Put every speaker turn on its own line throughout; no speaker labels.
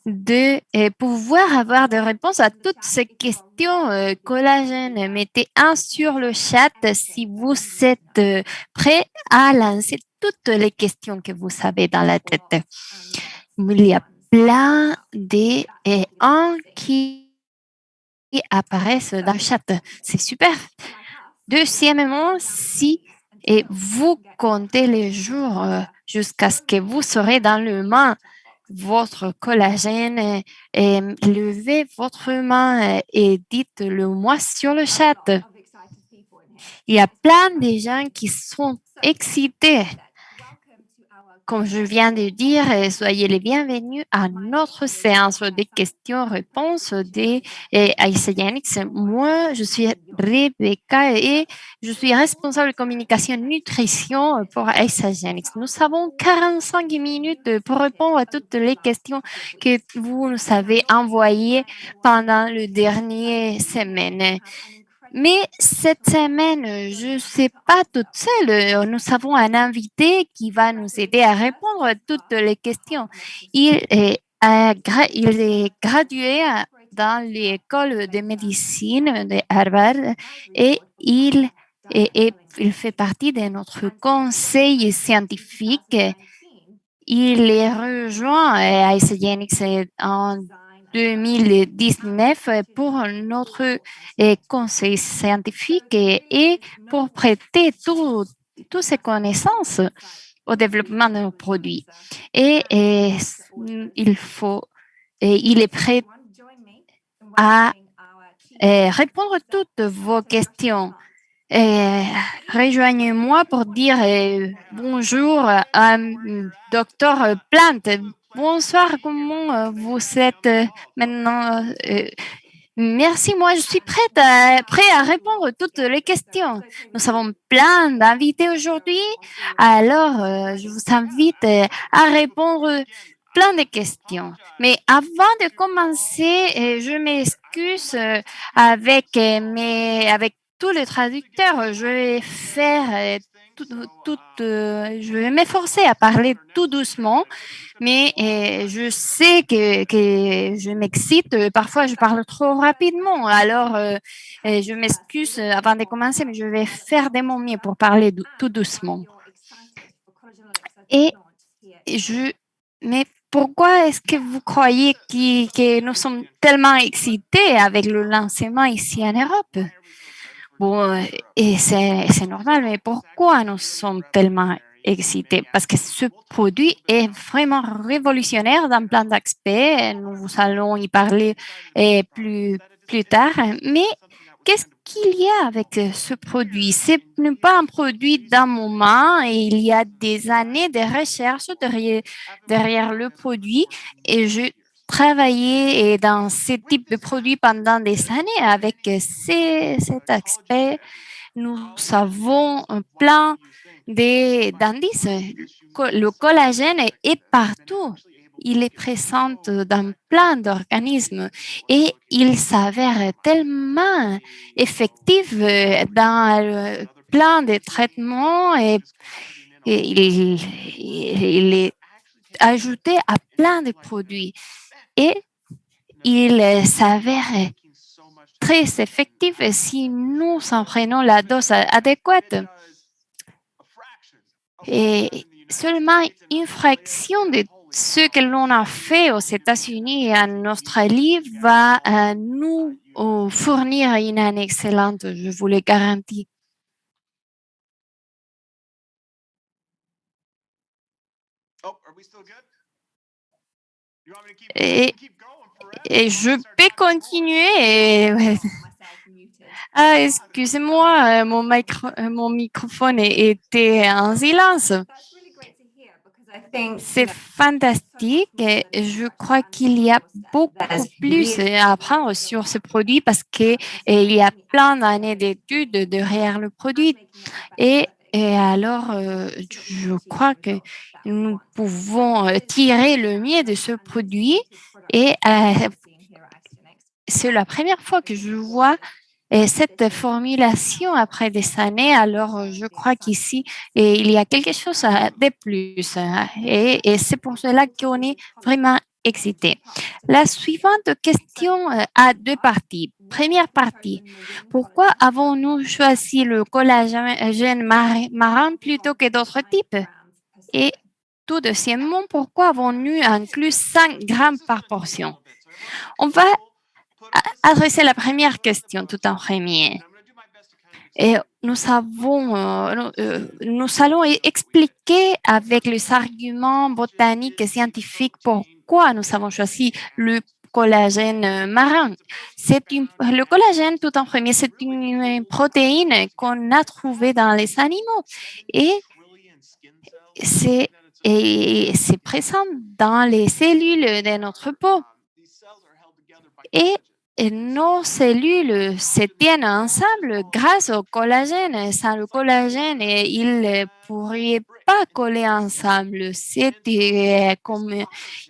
de pouvoir avoir des réponses à toutes ces questions collagène. Mettez un sur le chat si vous êtes prêt à lancer toutes les questions que vous avez dans la tête. Il y a plein de un qui apparaissent dans le chat. C'est super. Deuxièmement, si vous comptez les jours jusqu'à ce que vous serez dans le main votre collagène, levez votre main et dites-le moi sur le chat. Il y a plein de gens qui sont excités. Comme je viens de dire, soyez les bienvenus à notre séance de questions-réponses des Isagenix. Moi, je suis Rebecca et je suis responsable de communication nutrition pour Isagenix. Nous avons 45 minutes pour répondre à toutes les questions que vous nous avez envoyées pendant le dernier semaine. Mais cette semaine, je ne suis pas toute seule. Nous avons un invité qui va nous aider à répondre à toutes les questions. Il est gradué dans l'école de médecine de Harvard et il fait partie de notre conseil scientifique. Il est rejoint à Isagenix en 2019 pour notre conseil scientifique et pour prêter toutes ses connaissances au développement de nos produits. Il est prêt à répondre à toutes vos questions. Rejoignez-moi pour dire bonjour à Dr. Plante. Bonsoir, comment vous êtes maintenant? Merci, moi je suis prête prêt à répondre à toutes les questions. Nous avons plein d'invités aujourd'hui, alors je vous invite à répondre plein de questions. Mais avant de commencer, je m'excuse avec tous les traducteurs. Je vais faire je vais m'efforcer à parler tout doucement, mais je sais que je m'excite. Parfois, je parle trop rapidement. Alors, je m'excuse avant de commencer, mais je vais faire de mon mieux pour parler tout doucement. Et mais pourquoi est-ce que vous croyez que nous sommes tellement excités avec le lancement ici en Europe? Bon, et c'est normal, mais pourquoi nous sommes tellement excités? Parce que ce produit est vraiment révolutionnaire dans plein d'aspects. Nous allons y parler plus tard. Mais qu'est-ce qu'il y a avec ce produit? Ce n'est pas un produit d'un moment et il y a des années de recherche derrière le produit et je travaillé dans ce type de produit pendant des années avec cet aspect. Nous avons un plein d'indices. Le collagène est partout. Il est présent dans plein d'organismes et il s'avère tellement effectif dans plein de traitements et il est ajouté à plein de produits et il s'avère très effectif si nous en prenons la dose adéquate. Et seulement une fraction de ce que l'on a fait aux États-Unis et en Australie va nous fournir une année excellente, je vous le garantis. Et, et je peux continuer. Ah, excusez-moi, mon microphone était en silence. C'est fantastique et je crois qu'il y a beaucoup plus à apprendre sur ce produit parce qu'il y a plein d'années d'études derrière le produit. Et alors, je crois que nous pouvons tirer le mieux de ce produit et c'est la première fois que je vois cette formulation après des années. Alors, je crois qu'ici, il y a quelque chose de plus. Et c'est pour cela qu'on est vraiment excité. La suivante question a deux parties. Première partie, pourquoi avons-nous choisi le collagène marin plutôt que d'autres types? Et tout deuxièmement, pourquoi avons-nous inclus 5 grammes par portion? On va adresser la première question tout en premier. Et nous allons expliquer avec les arguments botaniques et scientifiques pourquoi nous avons choisi le collagène marin. Le collagène, tout en premier, c'est une protéine qu'on a trouvée dans les animaux et c'est c'est présent dans les cellules de notre peau. Et nos cellules se tiennent ensemble grâce au collagène. Sans le collagène, ils ne pourraient pas coller ensemble. C'est comme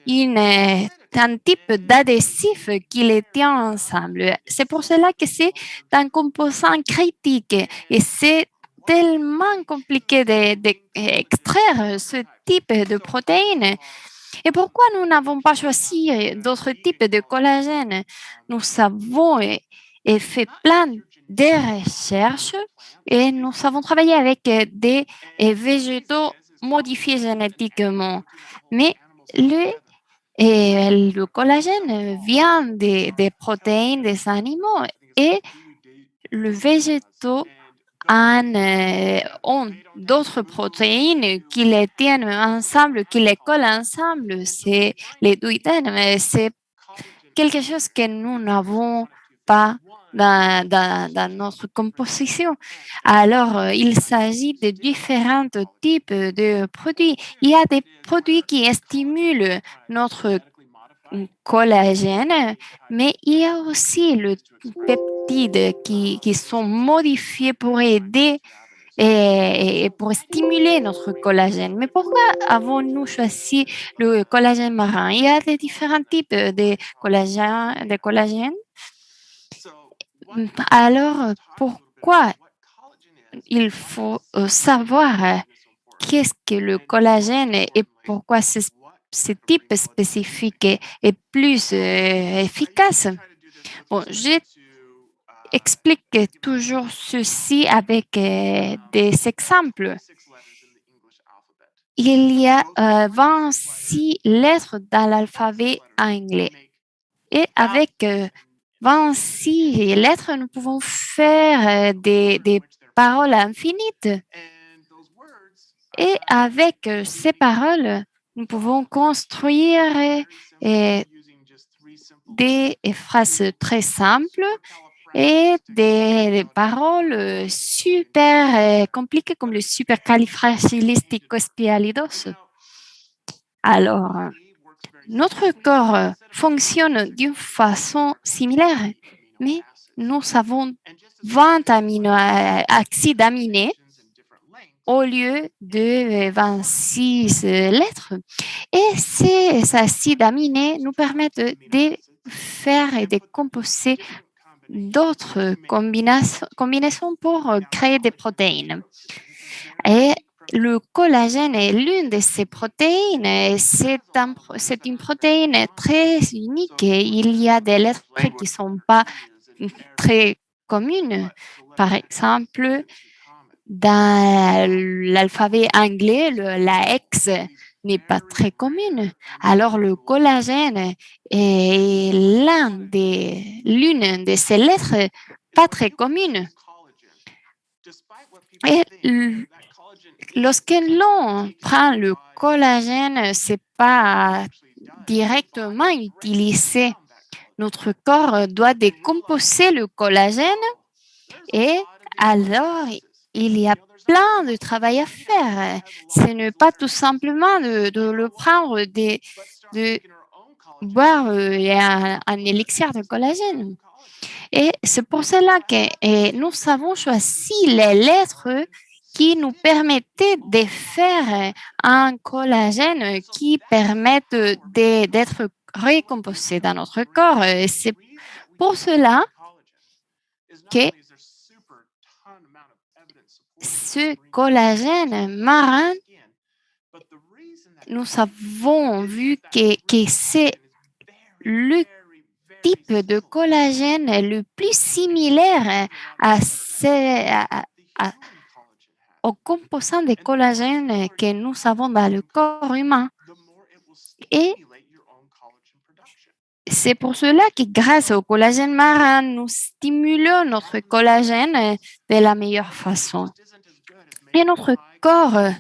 un type d'adhésif qui les tient ensemble. C'est pour cela que c'est un composant critique et c'est tellement compliqué d'extraire ce type de protéines. Et pourquoi nous n'avons pas choisi d'autres types de collagène? Nous avons fait plein de recherches et nous avons travaillé avec des végétaux modifiés génétiquement. Mais le collagène vient des protéines des animaux et le végétaux ont d'autres protéines qui les tiennent ensemble, qui les collent ensemble. C'est les gluten, mais c'est quelque chose que nous n'avons pas dans notre composition. Alors, il s'agit de différents types de produits. Il y a des produits qui stimulent notre collagène, mais il y a aussi le peptides qui sont modifiés pour aider et pour stimuler notre collagène. Mais pourquoi avons-nous choisi le collagène marin? Il y a des différents types de collagène. Alors, pourquoi il faut savoir qu'est-ce que le collagène et pourquoi ce type spécifique est plus efficace? Bon, j'explique toujours ceci avec des exemples. Il y a 26 lettres dans l'alphabet anglais. Et avec 26 lettres, nous pouvons faire des paroles infinites. Et avec ces paroles, nous pouvons construire des phrases très simples et des paroles super compliquées comme le supercalifragilisticexpialidocious. Alors, notre corps fonctionne d'une façon similaire, mais nous avons 20 acides aminés au lieu de 26 lettres. Et ces acides aminés nous permettent de faire et de composer d'autres combinaisons pour créer des protéines. Et le collagène est l'une de ces protéines. C'est une protéine très unique. Il y a des lettres qui ne sont pas très communes. Par exemple, dans l'alphabet anglais, la X n'est pas très commune. Alors, le collagène est l'une de ces lettres pas très commune. Et lorsque l'on prend le collagène, c'est pas directement utilisé. Notre corps doit décomposer le collagène et alors il y a plein de travail à faire. Ce n'est pas tout simplement de le prendre, de boire un élixir de collagène. Et c'est pour cela que nous avons choisi les lettres qui nous permettaient de faire un collagène qui permette d'être recomposé dans notre corps. Et c'est pour cela que ce collagène marin nous avons vu que c'est le type de collagène le plus similaire à- aux composants de collagène que nous avons dans le corps humain. Et c'est pour cela que grâce au collagène marin, nous stimulons notre collagène de la meilleure façon. Et notre corps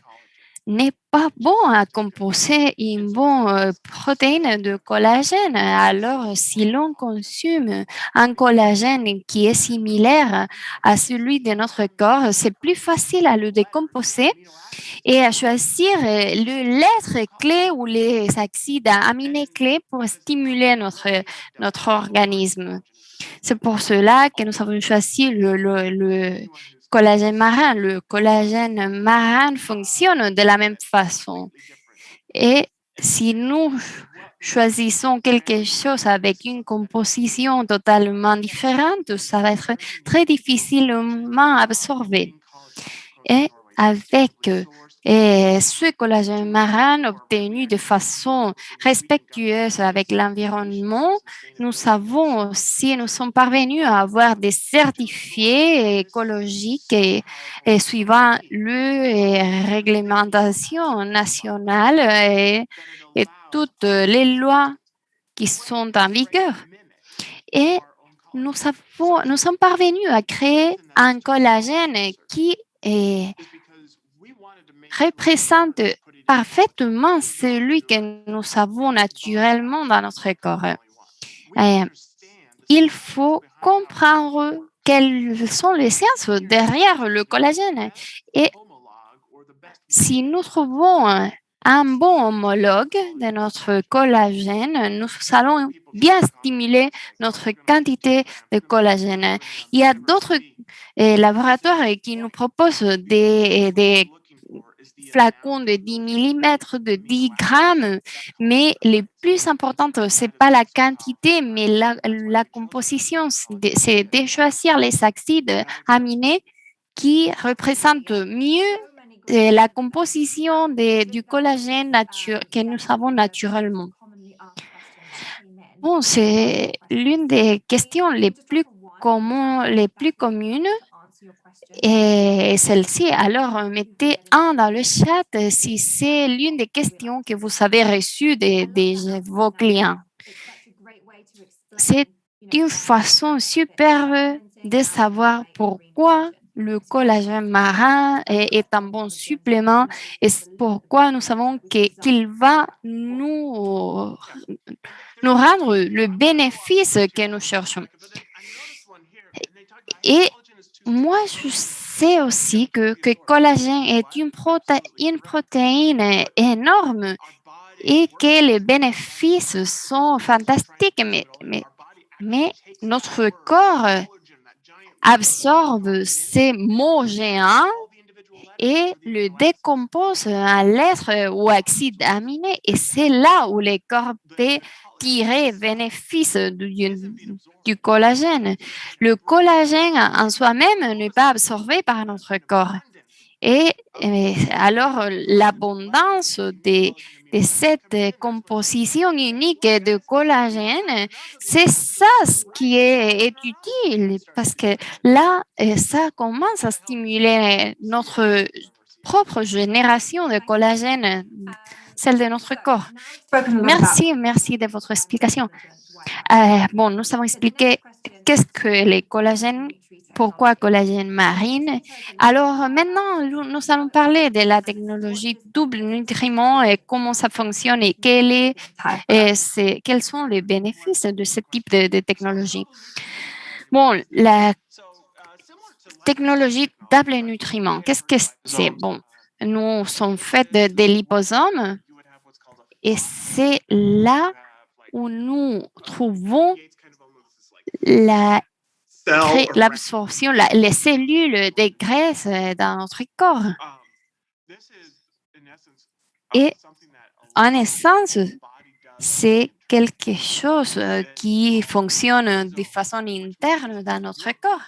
n'est pas bon à composer une bonne protéine de collagène. Alors, si l'on consomme un collagène qui est similaire à celui de notre corps, c'est plus facile à le décomposer et à choisir le lettre clé ou les acides aminés clés pour stimuler notre organisme. C'est pour cela que nous avons choisi le collagène marin. Le collagène marin fonctionne de la même façon. Et si nous choisissons quelque chose avec une composition totalement différente, ça va être très difficilement absorbé. Et avec ce collagène marin obtenu de façon respectueuse avec l'environnement, nous sommes parvenus à avoir des certifiés écologiques et suivant le réglementation nationale et toutes les lois qui sont en vigueur. Et nous sommes parvenus à créer un collagène qui représente parfaitement celui que nous avons naturellement dans notre corps. Euh, il faut comprendre quelles sont les sciences derrière le collagène. Et si nous trouvons un bon homologue de notre collagène, nous allons bien stimuler notre quantité de collagène. Il y a d'autres laboratoires qui nous proposent des flacons de 10 millimètres, de 10 grammes, mais le plus important, ce n'est pas la quantité, mais la composition. C'est de choisir les acides aminés qui représentent mieux la composition du collagène que nous avons naturellement. Bon, c'est l'une des questions les plus communes et celle-ci. Alors, mettez un dans le chat si c'est l'une des questions que vous avez reçues de vos clients. C'est une façon superbe de savoir pourquoi le collagène marin est un bon supplément et pourquoi nous savons qu'il va nous rendre le bénéfice que nous cherchons. Et moi, je sais aussi que collagène est une protéine énorme et que les bénéfices sont fantastiques, mais notre corps absorbe ces mots géants et le décompose en lettres ou acides aminés. Et c'est là où les corps peuvent tirer bénéfice du collagène. Le collagène en soi-même n'est pas absorbé par notre corps. Et alors, l'abondance de cette composition unique de collagène, c'est ça ce qui est utile parce que là, ça commence à stimuler notre propre génération de collagène, celle de notre corps. Merci de votre explication. Bon, nous avons expliqué qu'est-ce que les collagènes, pourquoi collagène marine. Alors maintenant, nous allons parler de la technologie double nutriment et comment ça fonctionne et quels sont les bénéfices de ce type de technologie. Bon, la technologie double nutriment, qu'est-ce que c'est? Bon, nous sommes faits de liposomes et c'est là où nous trouvons l'absorption, les cellules de graisse dans notre corps. Et en essence, c'est quelque chose qui fonctionne de façon interne dans notre corps.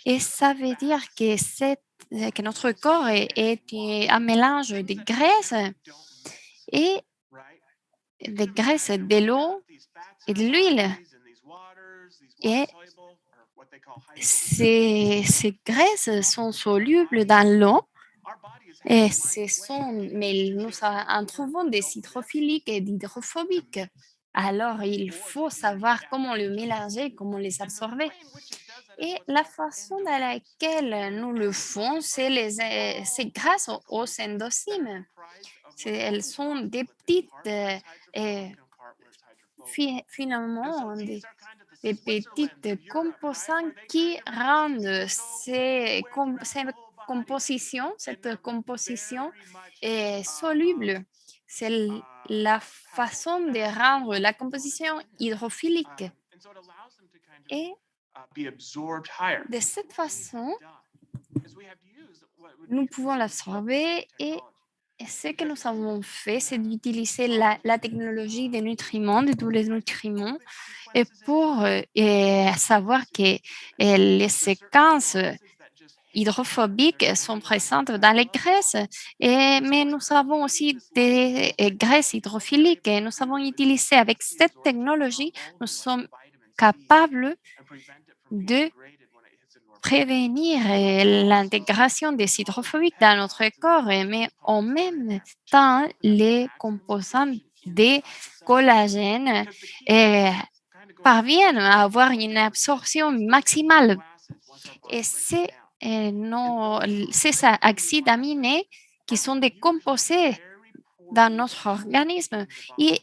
Et ça veut dire que notre corps est un mélange de graisse et des graisses, de l'eau et de l'huile. Et ces graisses sont solubles dans l'eau et mais nous en trouvons des hydrophiliques et d'hydrophobiques. Alors, il faut savoir comment le mélanger, comment les absorber. Et la façon dans laquelle nous le faisons, c'est grâce aux endocymes. Elles sont des petites, euh, finalement, des petites composants qui rendent cette composition soluble. C'est la façon de rendre la composition hydrophilique. Et de cette façon, nous pouvons l'absorber et ce que nous avons fait, c'est d'utiliser la technologie des nutriments, de tous les nutriments, et pour savoir que les séquences hydrophobiques sont présentes dans les graisses, mais nous avons aussi des graisses hydrophiliques et nous avons utilisé avec cette technologie, nous sommes capables de prévenir l'intégration des hydrophobiques dans notre corps, mais en même temps, les composants des collagènes parviennent à avoir une absorption maximale. Et ces acides aminés qui sont des composés dans notre organisme. Et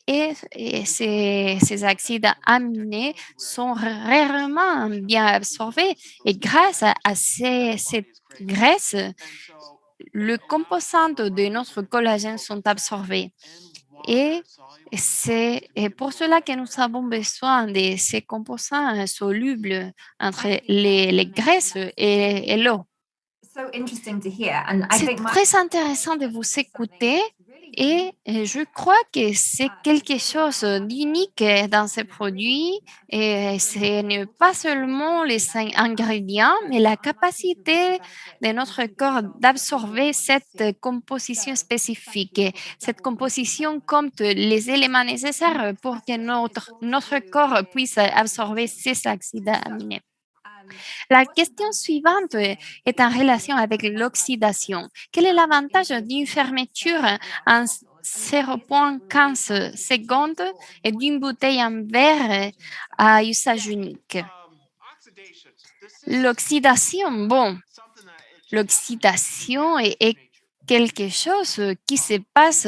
ces acides aminés sont rarement bien absorbés. Et grâce à cette graisse, le composant de notre collagène sont absorbés. Et c'est pour cela que nous avons besoin de ces composants solubles entre les graisses et l'eau. C'est très intéressant de vous écouter et je crois que c'est quelque chose d'unique dans ces produits et ce n'est pas seulement les ingrédients, mais la capacité de notre corps d'absorber cette composition spécifique. Cette composition compte les éléments nécessaires pour que notre corps puisse absorber ces acides aminés. La question suivante est en relation avec l'oxydation. Quel est l'avantage d'une fermeture en 0,15 secondes et d'une bouteille en verre à usage unique? L'oxydation est quelque chose qui se passe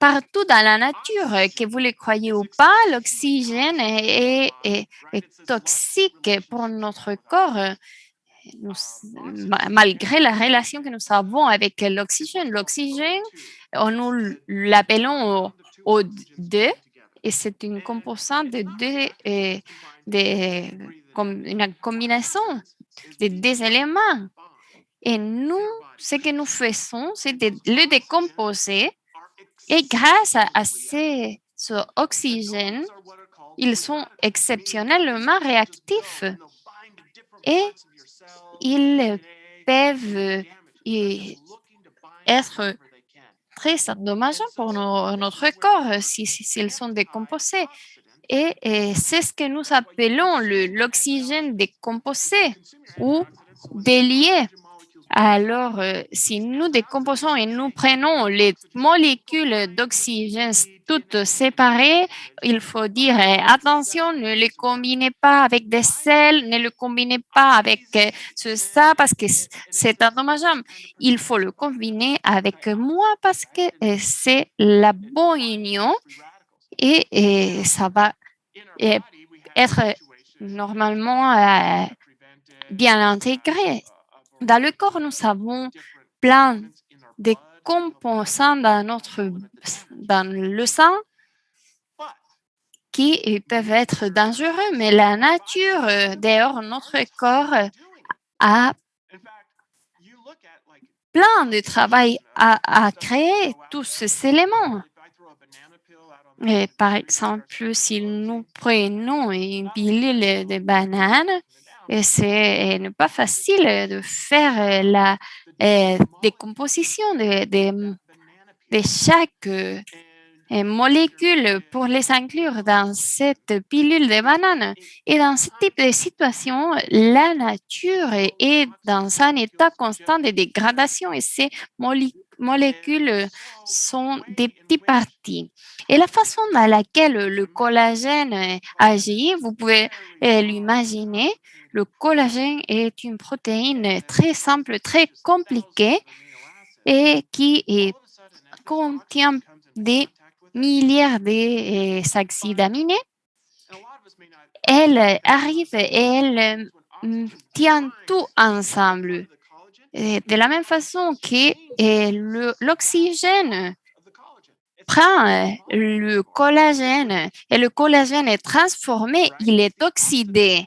partout dans la nature, que vous le croyez ou pas, l'oxygène est toxique pour notre corps. Malgré la relation que nous avons avec l'oxygène. L'oxygène, nous l'appelons O2 et c'est une composante comme une combinaison de deux éléments. Et nous, ce que nous faisons, c'est de le décomposer et grâce à cet oxygène, ils sont exceptionnellement réactifs et ils peuvent être très endommageants pour notre corps s'ils sont décomposés. Et c'est ce que nous appelons l'oxygène décomposé ou délié. Alors, si nous décomposons et nous prenons les molécules d'oxygène toutes séparées, il faut dire attention, ne les combinez pas avec des sels, ne le combinez pas avec ça parce que c'est endommageant. Il faut le combiner avec moi parce que c'est la bonne union et ça va être normalement bien intégré. Dans le corps, nous avons plein de composants dans le sang qui peuvent être dangereux, mais la nature dehors notre corps a plein de travail à créer tous ces éléments. Et par exemple, si nous prenons une pilule de banane, c'est pas facile de faire la décomposition de chaque molécules pour les inclure dans cette pilule de banane. Et dans ce type de situation, la nature est dans un état constant de dégradation et ces molécules sont des petites parties. Et la façon dans laquelle le collagène agit, vous pouvez l'imaginer. Le collagène est une protéine très simple, très compliquée et qui contient des milliards d'acides aminés. Elle arrive et elle tient tout ensemble. Et de la même façon que l'oxygène prend le collagène et le collagène est transformé, il est oxydé.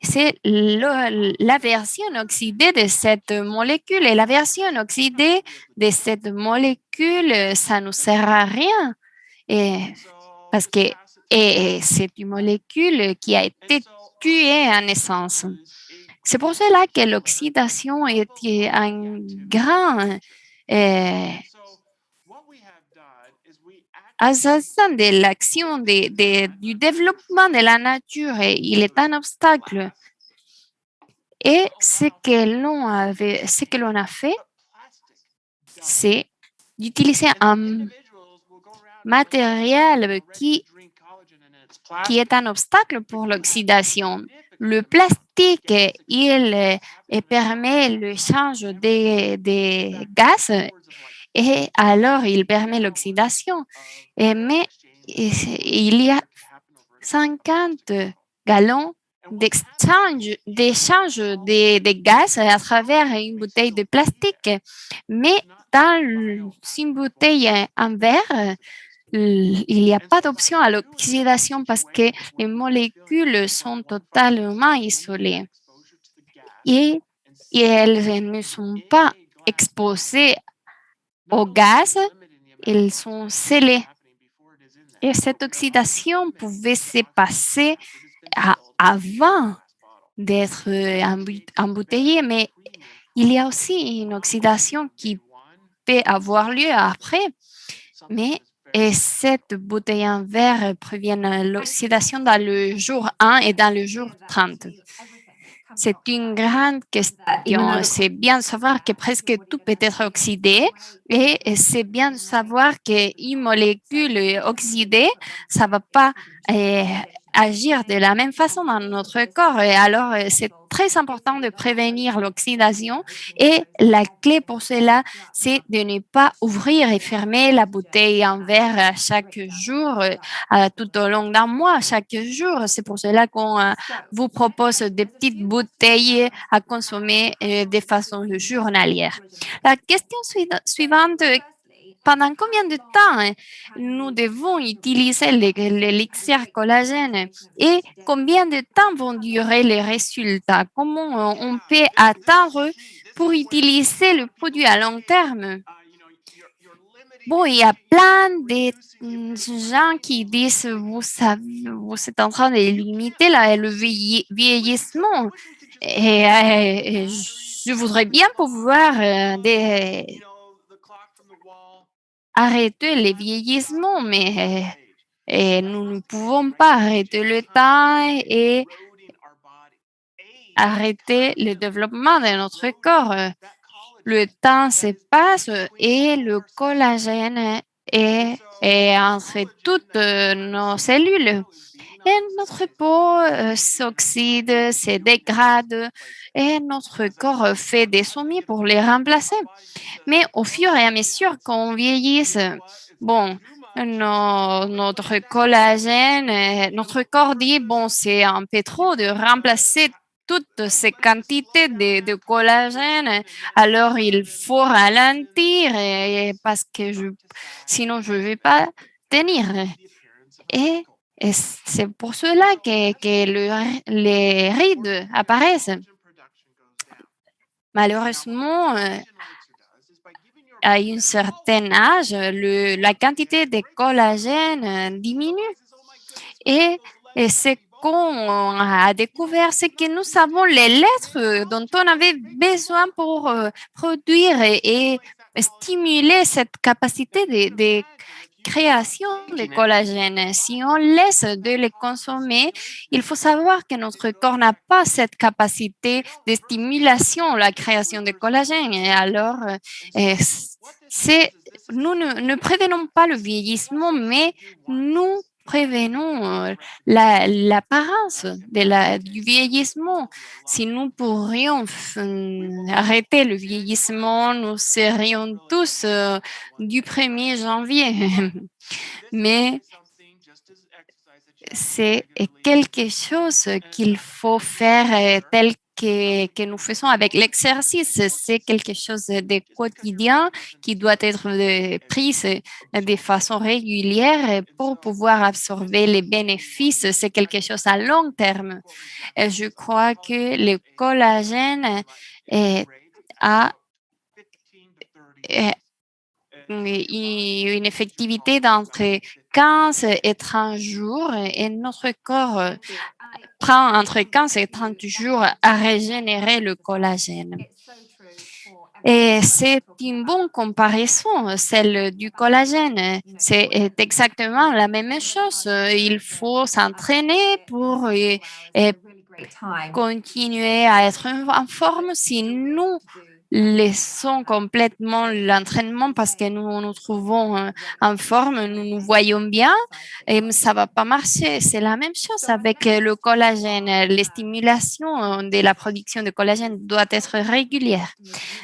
C'est la version oxydée de cette molécule. Et la version oxydée de cette molécule, ça ne sert à rien. Et, parce que c'est une molécule qui a été tuée en essence. C'est pour cela que l'oxydation est un grand assassin de l'action du développement de la nature. Et il est un obstacle. Et ce que l'on a fait, c'est d'utiliser un matériel qui est un obstacle pour l'oxydation. Le plastique, il permet l'échange des gaz et alors il permet l'oxydation. Mais il y a 50 gallons d'échange des gaz à travers une bouteille de plastique. Mais dans une bouteille en verre, il n'y a pas d'option à l'oxydation parce que les molécules sont totalement isolées et elles ne sont pas exposées au gaz, elles sont scellées. Et cette oxydation pouvait se passer avant d'être embouteillée, mais il y a aussi une oxydation qui peut avoir lieu après. Mais cette bouteille en verre provient de l'oxydation dans le jour 1 et dans le jour 30. C'est une grande question. C'est bien de savoir que presque tout peut être oxydé et c'est bien de savoir qu'une molécule oxydée, ça ne va pas agir de la même façon dans notre corps. Et alors, c'est très important de prévenir l'oxydation et la clé pour cela, c'est de ne pas ouvrir et fermer la bouteille en verre chaque jour, tout au long d'un mois, chaque jour. C'est pour cela qu'on vous propose des petites bouteilles à consommer de façon journalière. La question suivante, pendant combien de temps nous devons utiliser l'élixir collagène et combien de temps vont durer les résultats? Comment on peut attendre pour utiliser le produit à long terme? Bon, il y a plein de gens qui disent, vous savez, vous êtes en train de limiter le vieillissement. Et je voudrais bien pouvoir arrêter le vieillissement, mais nous ne pouvons pas arrêter le temps et arrêter le développement de notre corps. Le temps se passe et le collagène est entre toutes nos cellules. Et notre peau s'oxyde, se dégrade et notre corps fait des sommiers pour les remplacer. Mais au fur et à mesure qu'on vieillisse, bon, notre collagène, notre corps dit, bon, c'est un peu trop de remplacer toutes ces quantités de collagène, alors il faut ralentir parce que sinon je ne vais pas tenir. Et c'est pour cela que les rides apparaissent. Malheureusement, à un certain âge, la quantité de collagène diminue. Et ce qu'on a découvert, c'est que nous avons les lettres dont on avait besoin pour produire et stimuler cette capacité de création de collagène. Si on laisse de les consommer, il faut savoir que notre corps n'a pas cette capacité de stimulation, la création de collagène. Et alors, euh, c'est, nous ne prévenons pas le vieillissement, mais nous prévenons l'apparence du vieillissement. Si nous pourrions arrêter le vieillissement, nous serions tous du 1er janvier. Mais c'est quelque chose qu'il faut faire tel que nous faisons avec l'exercice. C'est quelque chose de quotidien qui doit être pris de façon régulière pour pouvoir absorber les bénéfices. C'est quelque chose à long terme. Et je crois que le collagène a une effectivité d'entre 15 et 30 jours et notre corps prend entre 15 et 30 jours à régénérer le collagène. Et c'est une bonne comparaison, celle du collagène. C'est exactement la même chose. Il faut s'entraîner pour continuer à être en forme. Si nous laissons complètement l'entraînement parce que nous nous trouvons en forme, nous nous voyons bien, et ça va pas marcher. C'est la même chose avec le collagène. Les stimulations de la production de collagène doivent être régulières.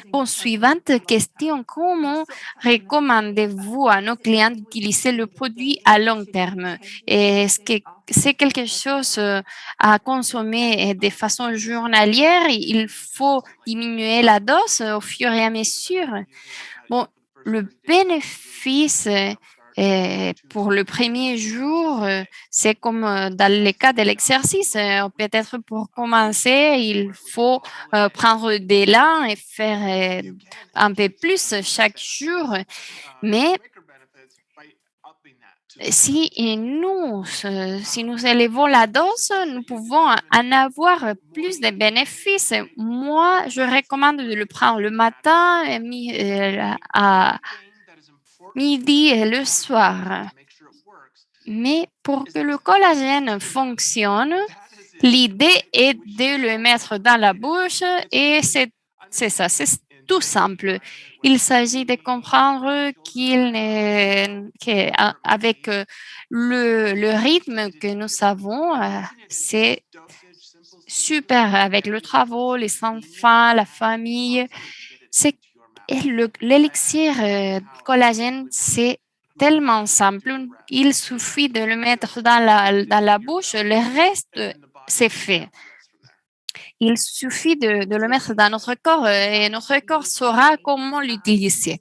Bon, suivante question. Comment recommandez-vous à nos clients d'utiliser le produit à long terme? Est-ce que c'est quelque chose à consommer de façon journalière? Il faut diminuer la dose au fur et à mesure. Bon, le bénéfice pour le premier jour, c'est comme dans le cas de l'exercice. Peut-être pour commencer, il faut prendre des l'élan et faire un peu plus chaque jour. Mais si nous élevons la dose, nous pouvons en avoir plus de bénéfices. Moi, je recommande de le prendre le matin, à midi et le soir. Mais pour que le collagène fonctionne, l'idée est de le mettre dans la bouche et c'est ça, c'est tout simple. Il s'agit de comprendre qu'avec le rythme que nous avons, c'est super avec le travail, les enfants, la famille. L'élixir collagène, c'est tellement simple. Il suffit de le mettre dans la bouche, le reste, c'est fait. Il suffit de le mettre dans notre corps et notre corps saura comment l'utiliser.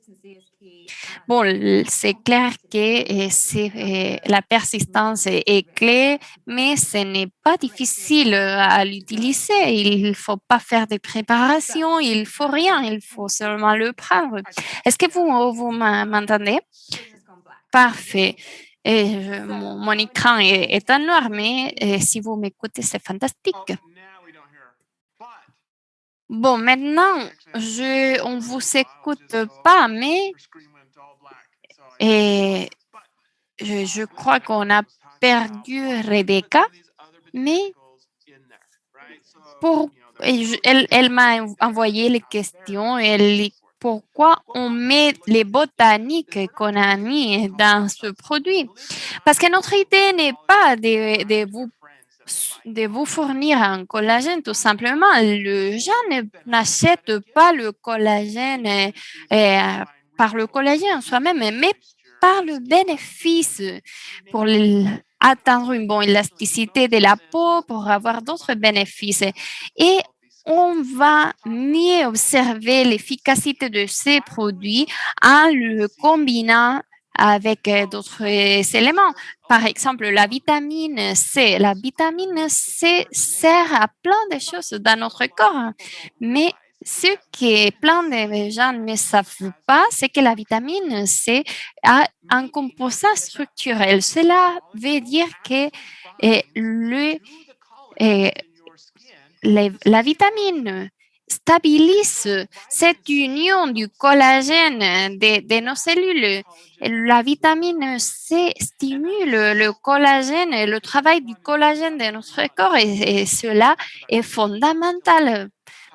Bon, c'est clair que la persistance est clé, mais ce n'est pas difficile à l'utiliser. Il ne faut pas faire de préparation, il ne faut rien, il faut seulement le prendre. Est-ce que vous m'entendez? Parfait. Mon écran est en noir, mais si vous m'écoutez, c'est fantastique. Bon, maintenant, on ne vous écoute pas, mais je crois qu'on a perdu Rebecca, mais elle m'a envoyé les questions. Pourquoi on met les botaniques qu'on a mis dans ce produit? Parce que notre idée n'est pas de vous fournir un collagène, tout simplement. Les gens n'achètent pas le collagène par le collagène en soi-même, mais par le bénéfice pour atteindre une bonne élasticité de la peau, pour avoir d'autres bénéfices. Et on va mieux observer l'efficacité de ces produits en le combinant avec d'autres éléments. Par exemple, la vitamine C. La vitamine C sert à plein de choses dans notre corps, mais ce que plein de gens ne savent pas, c'est que la vitamine C a un composant structurel. Cela veut dire que la vitamine stabilise cette union du collagène de nos cellules. La vitamine C stimule le collagène et le travail du collagène de notre corps et cela est fondamental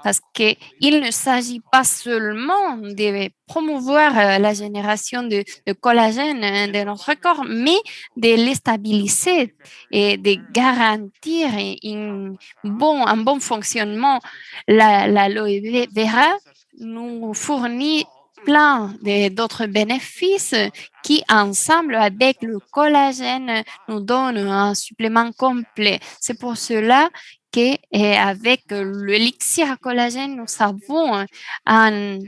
parce qu'il ne s'agit pas seulement de promouvoir la génération de collagène de notre corps, mais de le stabiliser et de garantir un bon fonctionnement. L'aloe vera nous fournit plein d'autres bénéfices qui, ensemble avec le collagène, nous donnent un supplément complet. C'est pour cela qu'avec l'élixir collagène, nous avons un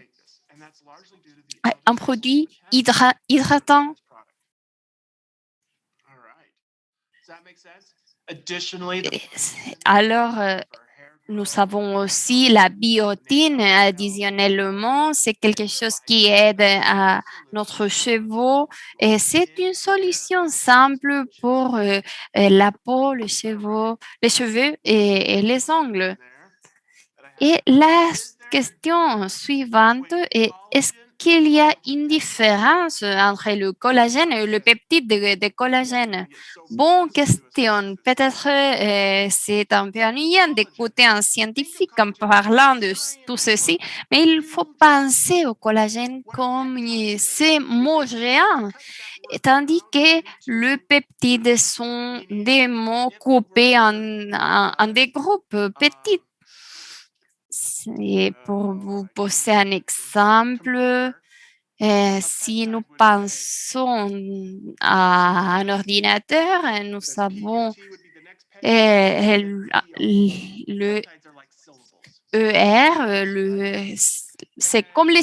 produit hydratant. Alors, nous avons aussi la biotine additionnellement. C'est quelque chose qui aide à notre cheveu et c'est une solution simple pour la peau, les cheveux et les ongles. Et la question suivante est, est-ce qu'il y a une différence entre le collagène et le peptide de collagène? Bonne question. Peut-être c'est un peu ennuyant d'écouter un scientifique en parlant de tout ceci, mais il faut penser au collagène comme ces mots géants, tandis que le peptide sont des mots coupés en des groupes petits. Et pour vous poser un exemple, si nous pensons à un ordinateur, nous avons le ER, c'est comme les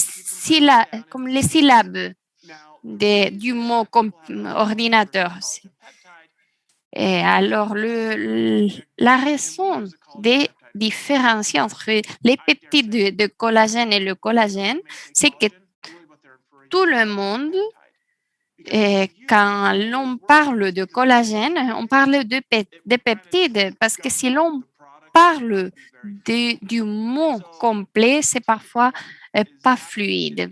syllabes du mot ordinateur. Et alors, la raison des différencier entre les peptides de collagène et le collagène, c'est que tout le monde, quand l'on parle de collagène, on parle de peptides parce que si l'on parle du mot complet, c'est parfois pas fluide.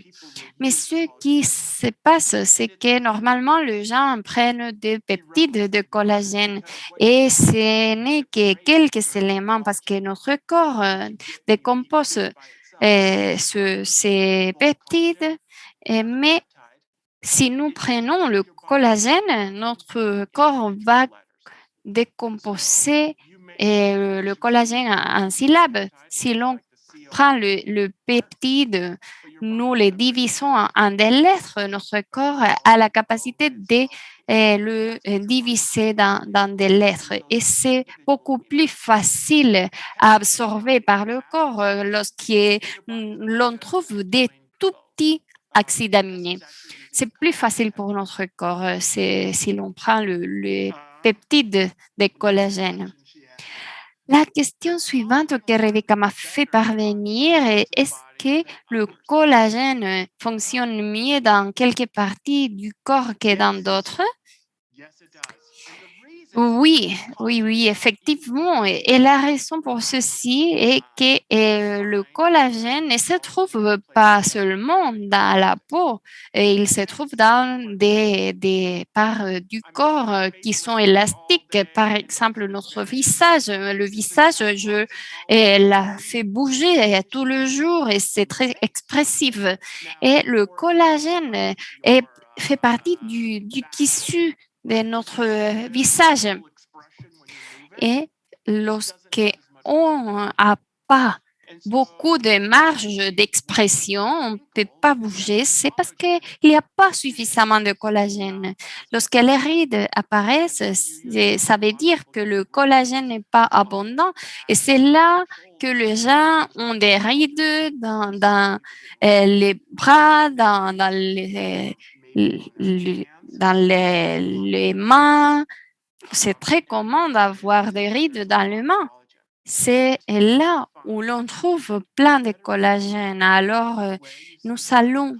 Mais ce qui se passe, c'est que normalement, les gens prennent des peptides de collagène et ce n'est que quelques éléments parce que notre corps décompose ces peptides. Mais si nous prenons le collagène, notre corps va décomposer le collagène en syllabes. Si l'on prend le peptide, nous le divisons en des lettres. Notre corps a la capacité de le diviser dans des lettres et c'est beaucoup plus facile à absorber par le corps l'on trouve des tout petits acides aminés. C'est plus facile pour notre corps si l'on prend le peptide de collagène. La question suivante que Rebecca m'a fait parvenir est est-ce que le collagène fonctionne mieux dans quelques parties du corps que dans d'autres? Oui, oui, oui, effectivement. Et la raison pour ceci est que le collagène ne se trouve pas seulement dans la peau, et il se trouve dans des parts du corps qui sont élastiques. Par exemple, notre visage. Le visage, je la fait bouger tout le jour et c'est très expressif. Et le collagène fait partie du tissu de notre visage. Et lorsque on n'a pas beaucoup de marge d'expression, on ne peut pas bouger, c'est parce qu'il n'y a pas suffisamment de collagène. Lorsque les rides apparaissent, ça veut dire que le collagène n'est pas abondant et c'est là que les gens ont des rides dans les bras, dans les mains. C'est très commun d'avoir des rides dans les mains. C'est là où l'on trouve plein de collagène. Alors, nous allons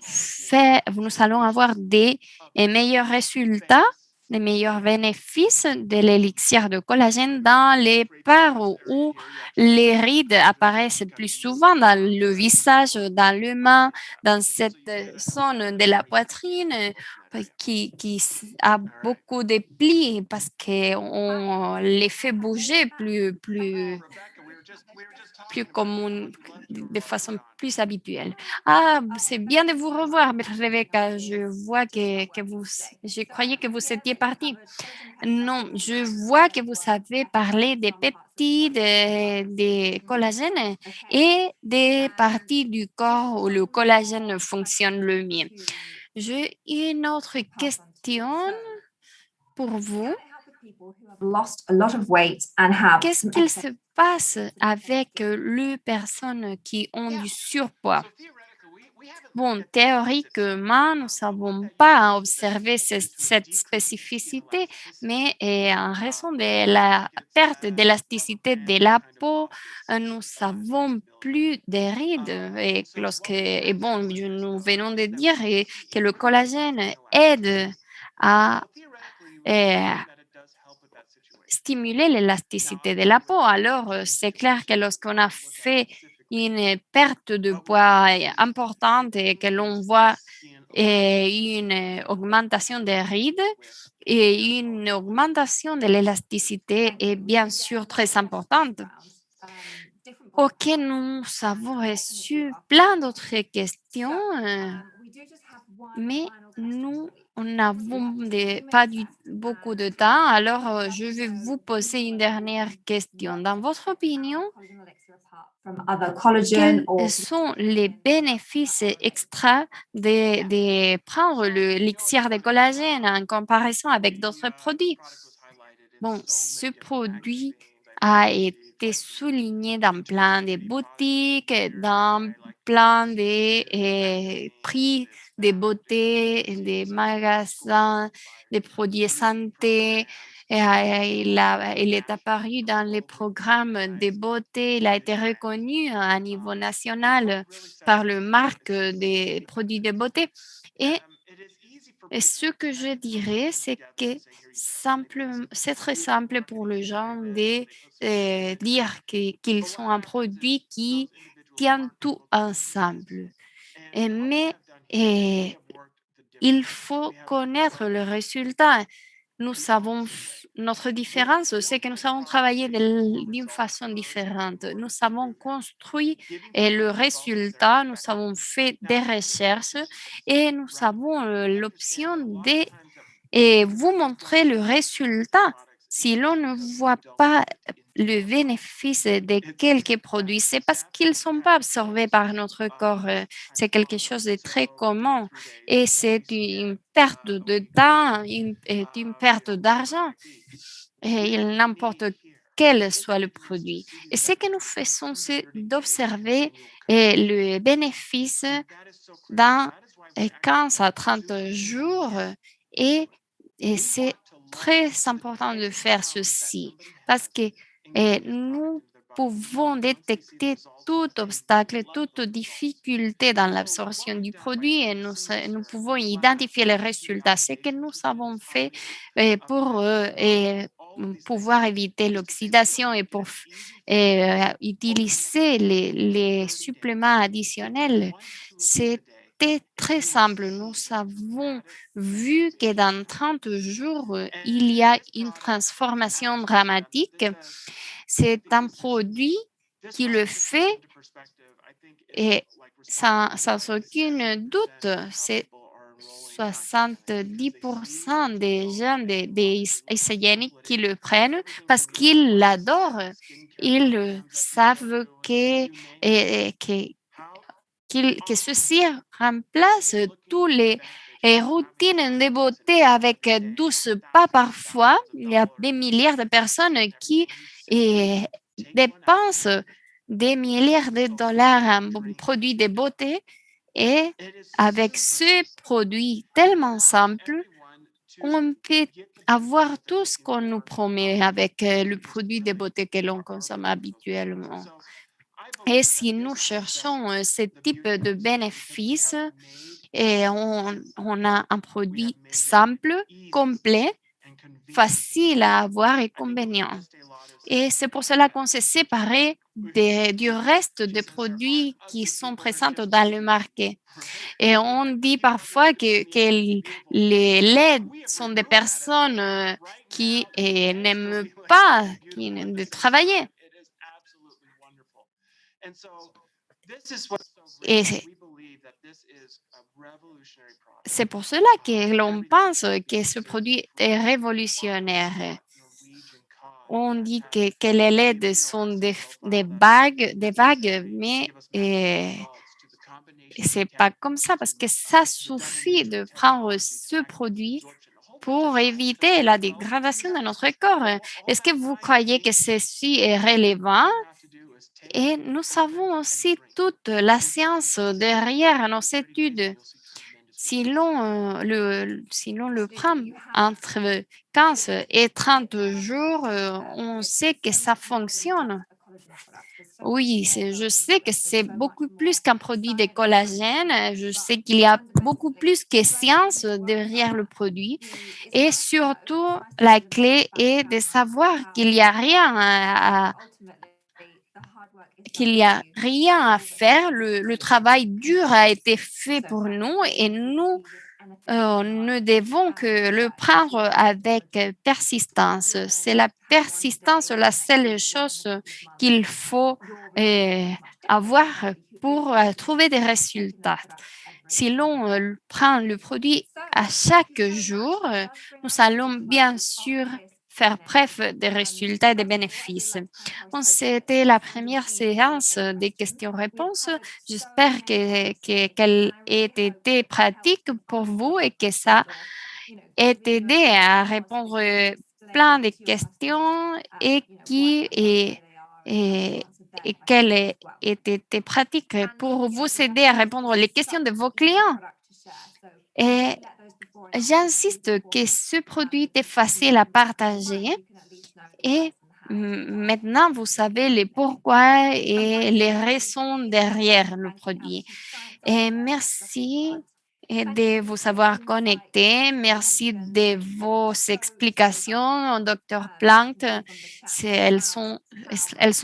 avoir des meilleurs résultats les meilleurs bénéfices de l'élixir de collagène dans les parts où les rides apparaissent plus souvent dans le visage, dans le main, dans cette zone de la poitrine qui a beaucoup de plis parce qu'on les fait bouger plus commun, de façon plus habituelle. Ah, c'est bien de vous revoir, Rebecca. Je croyais que vous étiez partie. Non, je vois que vous savez parler des peptides, des collagènes et des parties du corps où le collagène fonctionne le mieux. J'ai une autre question pour vous.
Lost a lot of weight and have
Qu'est-ce
some
qu'il
excess.
se passe avec les personnes qui ont du surpoids? Bon, théoriquement, nous n'avons pas observé cette spécificité, mais en raison de la perte d'élasticité de la peau, nous avons plus de rides. Et bon, nous venons de dire que le collagène aide à euh, stimuler l'élasticité de la peau. Alors, c'est clair que lorsqu'on a fait une perte de poids importante et que l'on voit une augmentation des rides et une augmentation de l'élasticité est bien sûr très importante. Ok, nous avons reçu plein d'autres questions, mais nous n'avons pas beaucoup de temps. Alors, je vais vous poser une dernière question. Dans votre opinion, quels sont les bénéfices extra de prendre l'élixir de collagène en comparaison avec d'autres produits? Bon, ce produit a été souligné dans plein de boutiques, dans plein de prix de beauté, des magasins, des produits santé. Il est apparu dans les programmes de beauté. Il a été reconnu à niveau national par le marque des produits de beauté. Et ce que je dirais, c'est que c'est très simple pour les gens de dire qu'ils sont un produit qui tient tout ensemble. Mais il faut connaître le résultat. Notre différence, c'est que nous avons travaillé d'une façon différente. Nous avons construit le résultat, nous avons fait des recherches et nous avons l'option de vous montrer le résultat. Si l'on ne voit pas le bénéfice de quelques produits, c'est parce qu'ils ne sont pas absorbés par notre corps. C'est quelque chose de très commun et c'est une perte de temps, une perte d'argent. Et il n'importe quel soit le produit. Et ce que nous faisons, c'est d'observer le bénéfice dans 15 à 30 jours et c'est très important de faire ceci parce que nous pouvons détecter tout obstacle, toute difficulté dans l'absorption du produit et nous pouvons identifier les résultats. Ce que nous avons fait pour pouvoir éviter l'oxydation et pour utiliser les suppléments additionnels, c'était très simple. Nous avons vu que dans 30 jours, il y a une transformation dramatique. C'est un produit qui le fait et sans aucun doute, c'est 70% des gens, des Hygiéniques qui le prennent parce qu'ils l'adorent. Ils savent que ceci remplace tous les routines de beauté avec 12 pas parfois. Il y a des milliards de personnes qui eh, dépensent des milliards de dollars en produits de beauté et avec ce produit tellement simple, on peut avoir tout ce qu'on nous promet avec le produit de beauté que l'on consomme habituellement. Et si nous cherchons ce type de bénéfice, on a un produit simple, complet facile à avoir et convenient. Et c'est pour cela qu'on s'est séparé du reste des produits qui sont présents dans le marché. Et on dit parfois que les LED sont des personnes qui n'aiment pas de travailler. Et c'est pour cela que l'on pense que ce produit est révolutionnaire. On dit que les LED sont des vagues, mais c'est pas comme ça parce que ça suffit de prendre ce produit pour éviter la dégradation de notre corps. Est-ce que vous croyez que ceci est relevant? Et nous savons aussi toute la science derrière nos études. Si l'on le prend entre 15 et 30 jours, on sait que ça fonctionne. Oui, je sais que c'est beaucoup plus qu'un produit de collagène. Je sais qu'il y a beaucoup plus que science derrière le produit. Et surtout, la clé est de savoir qu'il n'y a rien à faire. Le travail dur a été fait pour nous et nous ne devons que le prendre avec persistance. C'est la persistance la seule chose qu'il faut avoir pour trouver des résultats. Si l'on prend le produit à chaque jour, nous allons bien sûr faire preuve des résultats et des bénéfices. Bon, c'était la première séance des questions-réponses. J'espère qu'elle ait été pratique pour vous et que ça ait aidé à répondre plein de questions et qu'elle ait été pratique pour vous aider à répondre les questions de vos clients. Et j'insiste que ce produit est facile à partager et maintenant, vous savez les pourquoi et les raisons derrière le produit. Et merci de vous avoir connecté. Merci de vos explications, Dr. Plant. Elles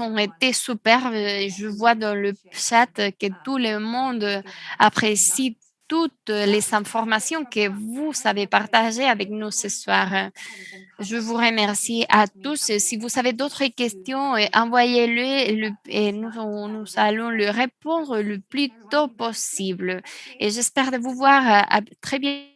ont été superbes. Je vois dans le chat que tout le monde apprécie toutes les informations que vous avez partagées avec nous ce soir. Je vous remercie à tous. Si vous avez d'autres questions, envoyez-le et nous allons le répondre le plus tôt possible. Et j'espère de vous voir très bientôt.